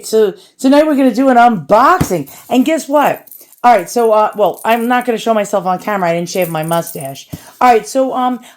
so tonight we're going to do an unboxing. And guess what? All right, so, well, I'm not going to show myself on camera. I didn't shave my mustache. All right, so,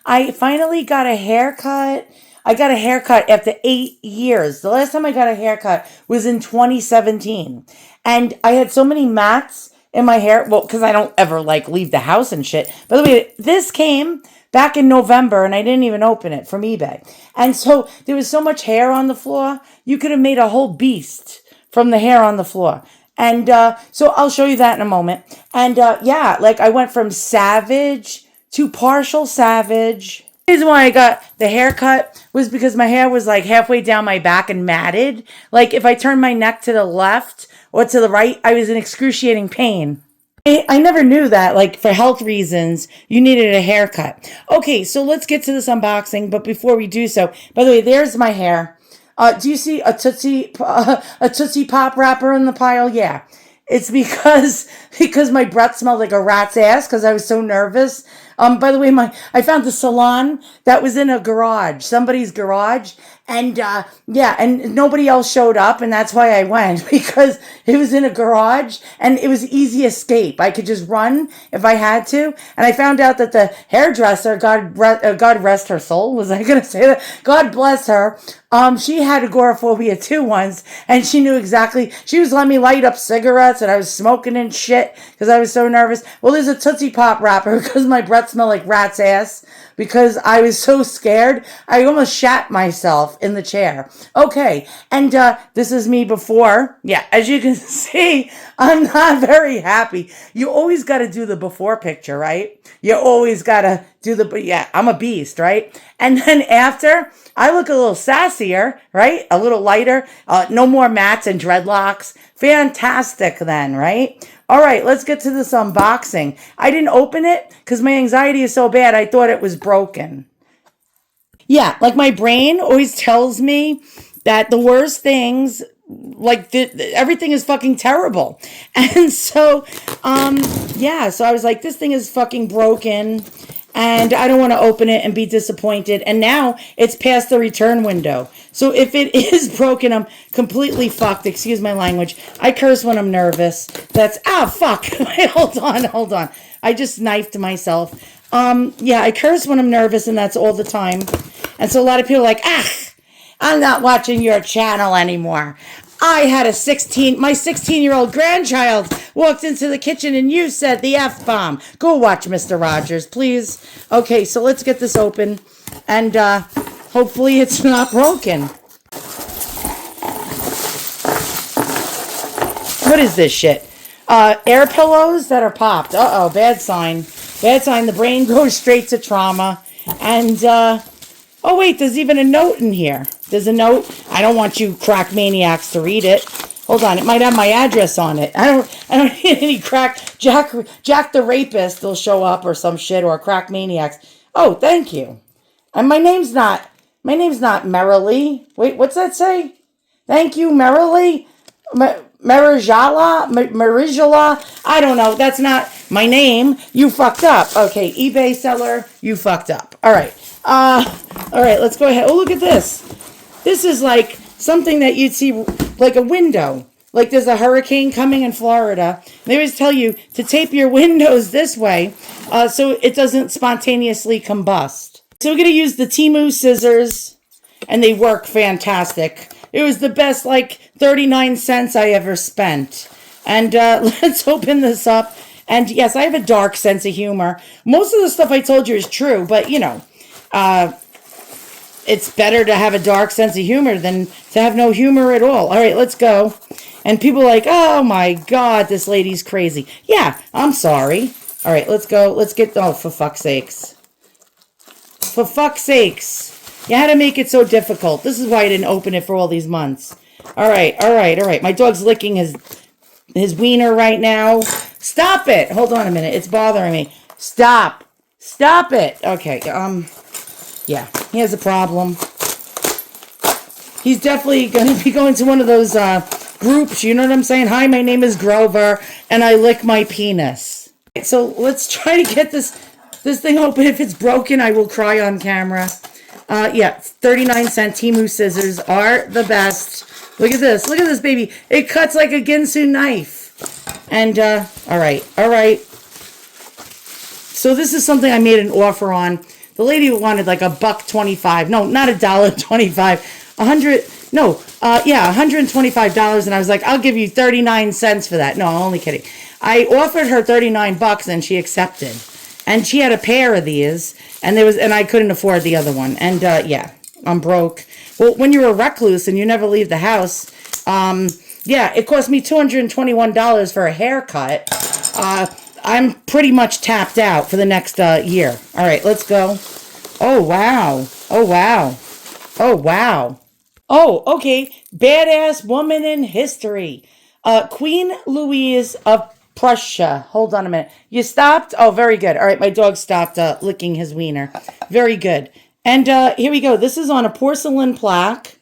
I finally got a haircut. I got a haircut after 8 years. The last time I got a haircut was in 2017. And I had so many mats in my hair. Well, because I don't ever, like, leave the house and shit. By the way, this came back in November, and I didn't even open it from eBay. And so there was so much hair on the floor, you could have made a whole beast from the hair on the floor. And so I'll show you that in a moment. And yeah, like I went from savage to partial savage. The reason why I got the haircut was because my hair was like halfway down my back and matted. Like if I turned my neck to the left or to the right, I was in excruciating pain. I never knew that, like, for health reasons, you needed a haircut. Okay, so let's get to this unboxing, but before we do so, by the way, there's my hair. Do you see a Tootsie Pop wrapper in the pile? Yeah. It's because my breath smelled like a rat's ass because I was so nervous. By the way, I found the salon that was in a garage, somebody's garage. And yeah, and nobody else showed up, and that's why I went, because it was in a garage and it was easy escape. I could just run if I had to. And I found out that the hairdresser, God rest her soul, was I going to say that? God bless her. She had agoraphobia too once, and she knew exactly. She was letting me light up cigarettes, and I was smoking and shit because I was so nervous. Well, there's a Tootsie Pop wrapper because my breath smelled like rat's ass. Because I was so scared, I almost shat myself in the chair. Okay, and this is me before. Yeah, as you can see, I'm not very happy. You always got to do the before picture, right? You always got to do yeah, I'm a beast, right? And then after, I look a little sassier, right? A little lighter. No more mats and dreadlocks. Fantastic then, right? All right, let's get to this unboxing. I didn't open it because my anxiety is so bad, I thought it was broken. Yeah, like my brain always tells me that the worst things, like everything is fucking terrible. And so, yeah, so I was like, this thing is fucking broken. And I don't want to open it and be disappointed. And now it's past the return window. So if it is broken, I'm completely fucked. Excuse my language. I curse when I'm nervous. That's, fuck. Wait, hold on. I just knifed myself. Yeah, I curse when I'm nervous, and that's all the time. And so a lot of people are like, I'm not watching your channel anymore. I had my 16-year-old grandchild walked into the kitchen and you said the F-bomb. Go watch Mr. Rogers, please. Okay, so let's get this open. And hopefully it's not broken. What is this shit? Air pillows that are popped. Uh-oh, bad sign. Bad sign. The brain goes straight to trauma. And, oh, wait, there's even a note in here. There's a note. I don't want you crack maniacs to read it. Hold on. It might have my address on it. I don't need any crack. Jack the rapist will show up or some shit, or crack maniacs. Oh, thank you. And my name's not Merrily. Wait, what's that say? Thank you, Merrily? Marijala? I don't know. That's not my name. You fucked up. Okay, eBay seller, you fucked up. All right. All right, let's go ahead. Oh, look at this. This is like something that you'd see, like a window. Like there's a hurricane coming in Florida. They always tell you to tape your windows this way so it doesn't spontaneously combust. So we're going to use the Temu scissors, and they work fantastic. It was the best, like, 39 cents I ever spent. And let's open this up. And yes, I have a dark sense of humor. Most of the stuff I told you is true, but, you know, it's better to have a dark sense of humor than to have no humor at all. All right, let's go. And people are like, oh my God, this lady's crazy. Yeah, I'm sorry. All right, let's go. Let's get, oh, for fuck's sakes. For fuck's sakes. You had to make it so difficult. This is why I didn't open it for all these months. All right. My dog's licking his wiener right now. Stop it. Hold on a minute. It's bothering me. Stop it. Okay, yeah, he has a problem. He's definitely going to be going to one of those groups, you know what I'm saying? Hi, my name is Grover, and I lick my penis. So let's try to get this thing open. If it's broken, I will cry on camera. Yeah, 39 cent Temu scissors are the best. Look at this. Look at this, baby. It cuts like a Ginsu knife. And, all right. So this is something I made an offer on. The lady wanted like $1.25. No, not $1.25. $125. And I was like, I'll give you 39 cents for that. No, I'm only kidding. I offered her 39 bucks and she accepted. And she had a pair of these, and I couldn't afford the other one. And yeah, I'm broke. Well, when you're a recluse and you never leave the house, yeah, it cost me $221 for a haircut. I'm pretty much tapped out for the next year. All right, let's go. Oh, wow. Oh, wow. Oh, wow. Oh, okay. Badass woman in history. Queen Louise of Prussia. Hold on a minute. You stopped? Oh, very good. All right, my dog stopped licking his wiener. Very good. And here we go. This is on a porcelain plaque.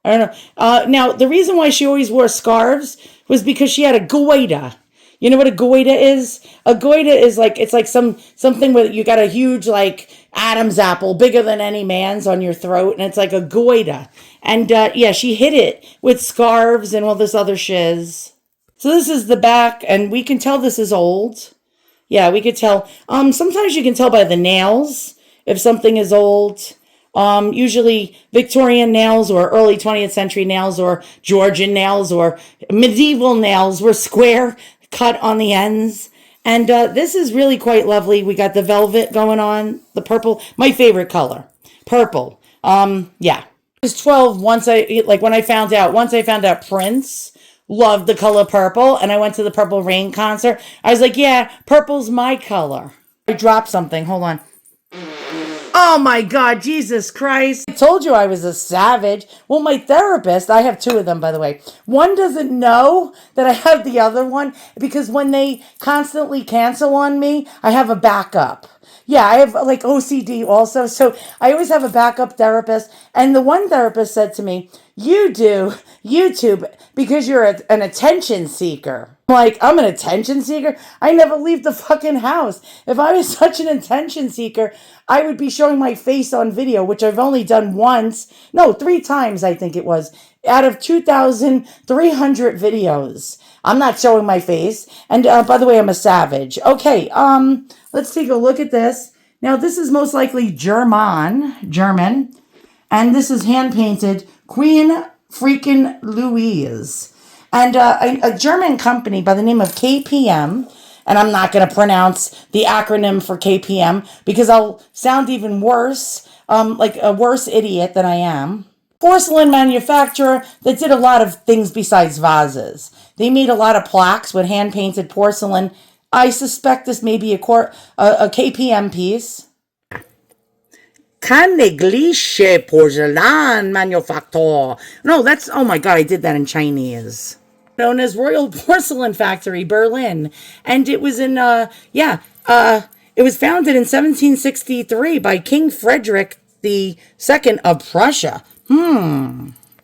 I don't know. Now, the reason why she always wore scarves was because she had a goiter. You know what a goiter is? A goiter is like, it's like something where you got a huge, like, Adam's apple, bigger than any man's on your throat, and it's like a goiter. And, yeah, she hid it with scarves and all this other shiz. So this is the back, and we can tell this is old. Yeah, we could tell. Sometimes you can tell by the nails if something is old. Usually Victorian nails or early 20th century nails or Georgian nails or medieval nails were square, cut on the ends. And this is really quite lovely. We got the velvet going on, the purple, my favorite color, purple. Yeah. I was 12 once when I found out Prince loved the color purple, and I went to the Purple Rain concert. I was like, yeah, purple's my color. I dropped something. Hold on. Oh my God, Jesus Christ. I told you I was a savage. Well, my therapist, I have two of them, by the way. One doesn't know that I have the other one because when they constantly cancel on me, I have a backup. Yeah, I have like OCD also. So I always have a backup therapist. And the one therapist said to me, you do YouTube because you're an attention seeker. I'm like, I'm an attention seeker? I never leave the fucking house. If I was such an attention seeker, I would be showing my face on video, which I've only done once. No, 3 times, I think it was. Out of 2,300 videos. I'm not showing my face. And by the way, I'm a savage. Okay, let's take a look at this. Now, this is most likely German. And this is hand-painted Queen freaking Louise. And a German company by the name of KPM, and I'm not going to pronounce the acronym for KPM because I'll sound even worse, like a worse idiot than I am. Porcelain manufacturer that did a lot of things besides vases. They made a lot of plaques with hand-painted porcelain. I suspect this may be a KPM piece. Kanneglische Porcelain Manufaktur. No, that's, oh my God, I did that in Chinese. Known as Royal Porcelain Factory, Berlin. And it was in, it was founded in 1763 by King Frederick II of Prussia.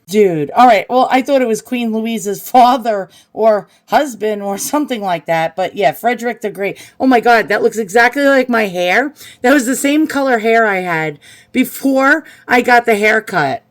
Dude. All right. Well, I thought it was Queen Louise's father or husband or something like that. But yeah, Frederick the Great. Oh my God, that looks exactly like my hair. That was the same color hair I had before I got the haircut.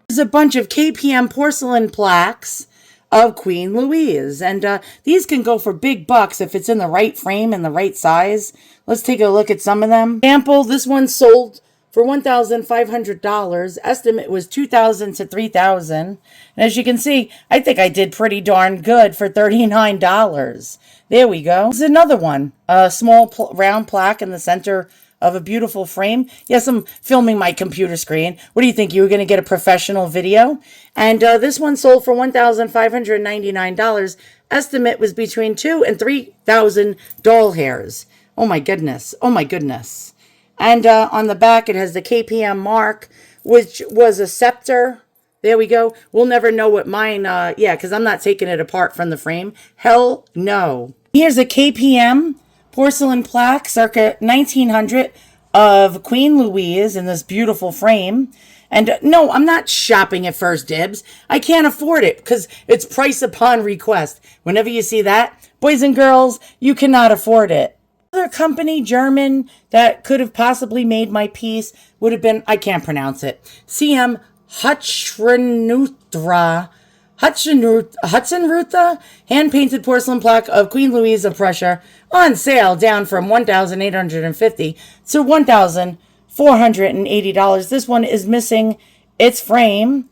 There's a bunch of KPM porcelain plaques of Queen Louise. And these can go for big bucks if it's in the right frame and the right size. Let's take a look at some of them. Example, this one sold for $1,500. Estimate was $2,000 to $3,000. And as you can see, I think I did pretty darn good for $39. There we go. This is another one. A small round plaque in the center of a beautiful frame. Yes, I'm filming my computer screen. What do you think? You were going to get a professional video? And this one sold for $1,599. Estimate was between $2,000 and $3,000 doll hairs. Oh my goodness. Oh my goodness. And on the back, it has the KPM mark, which was a scepter. There we go. We'll never know what mine, yeah, because I'm not taking it apart from the frame. Hell no. Here's a KPM porcelain plaque, circa 1900, of Queen Louise in this beautiful frame. And no, I'm not shopping at First Dibs. I can't afford it because it's price upon request. Whenever you see that, boys and girls, you cannot afford it. Other company, German, that could have possibly made my piece would have been, I can't pronounce it, CM Hutschrenutra Hudson-Rutha hand-painted porcelain plaque of Queen Louise of Prussia on sale, down from $1,850 to $1,480. This one is missing its frame,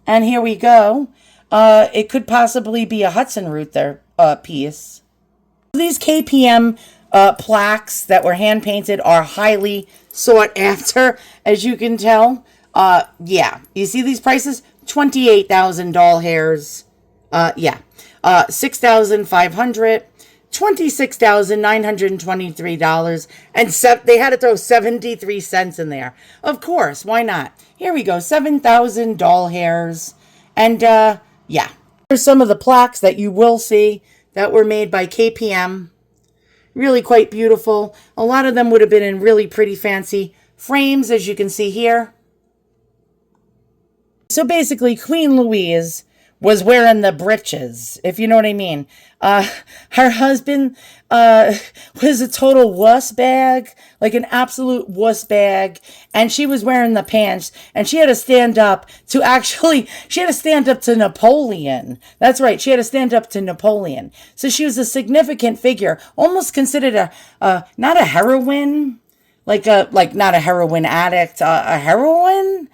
and here we go. It could possibly be a Hudson-Rutha piece. These KPM plaques that were hand-painted are highly sought after, as you can tell. Yeah, you see these prices? 28,000 doll hairs. Yeah. 6,500, $26,923, and they had to throw 73 cents in there. Of course, why not? Here we go, 7,000 doll hairs. And yeah, here's some of the plaques that you will see that were made by KPM. Really quite beautiful. A lot of them would have been in really pretty fancy frames, as you can see here. So basically, Queen Louise was wearing the breeches, if you know what I mean. Her husband was a total wuss bag, like an absolute wuss bag, and she was wearing the pants, and she had to stand up to Napoleon. That's right, she had to stand up to Napoleon. So she was a significant figure, almost considered not a heroine, like not a heroin addict, a heroine,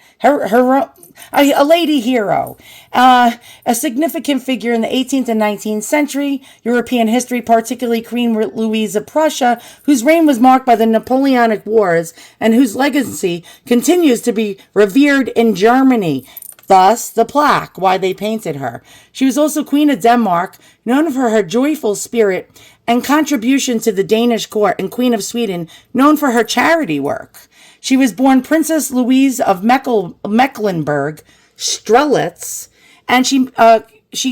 a lady hero, a significant figure in the 18th and 19th century European history, particularly Queen Louise of Prussia, whose reign was marked by the Napoleonic Wars and whose legacy continues to be revered in Germany. Thus, the plaque, why they painted her. She was also Queen of Denmark, known for her joyful spirit and contribution to the Danish court, and Queen of Sweden, known for her charity work. She was born Princess Louise of Mecklenburg, Strelitz, and she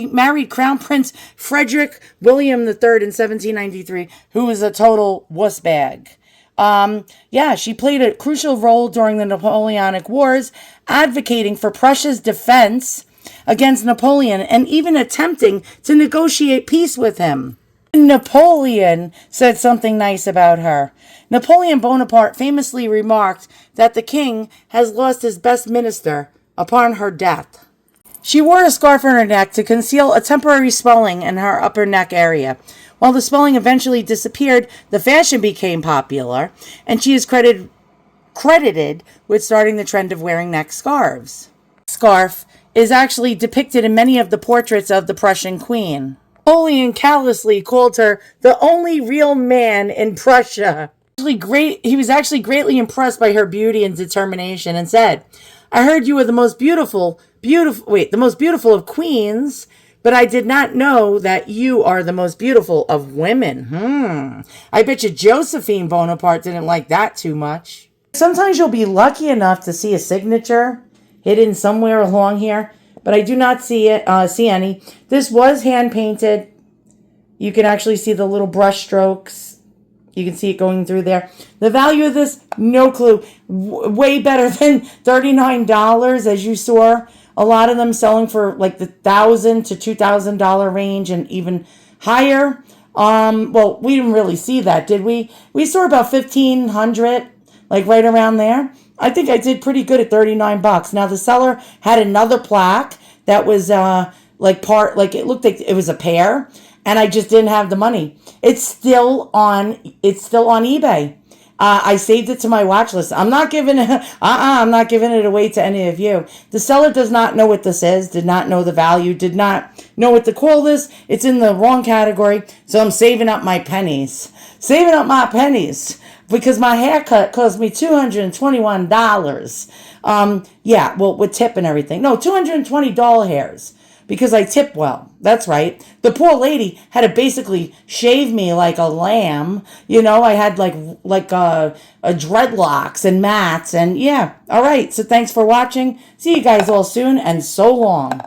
married Crown Prince Frederick William III in 1793, who was a total wuss bag. Yeah, she played a crucial role during the Napoleonic Wars, advocating for Prussia's defense against Napoleon and even attempting to negotiate peace with him. Napoleon said something nice about her. Napoleon Bonaparte famously remarked that the king has lost his best minister upon her death. She wore a scarf on her neck to conceal a temporary swelling in her upper neck area. While the swelling eventually disappeared, the fashion became popular, and she is credited with starting the trend of wearing neck scarves. Scarf is actually depicted in many of the portraits of the Prussian queen. Napoleon callously called her the only real man in Prussia. He was actually greatly impressed by her beauty and determination and said, "I heard you were the most beautiful of queens, but I did not know that you are the most beautiful of women." I bet you Josephine Bonaparte didn't like that too much. Sometimes you'll be lucky enough to see a signature hidden somewhere along here, but I do not see any. This was hand painted. You can actually see the little brush strokes. You can see it going through there. The value of this, no clue. Way better than $39, as you saw. A lot of them selling for like the $1,000 to $2,000 range and even higher. Well, we didn't really see that, did we? We saw about $1,500, like right around there. I think I did pretty good at $39. Now the seller had another plaque that was it looked like it was a pair, and I just didn't have the money. It's still on eBay. I saved it to my watch list. I'm not giving it away to any of you. The seller does not know what this is, did not know the value, did not know what to call this. It's in the wrong category, so I'm saving up my pennies. Because my haircut cost me $221. Yeah, well, with tip and everything. No, $220 hairs. Because I tip well. That's right. The poor lady had to basically shave me like a lamb. You know, I had like a dreadlocks and mats. And yeah, all right. So thanks for watching. See you guys all soon, and so long.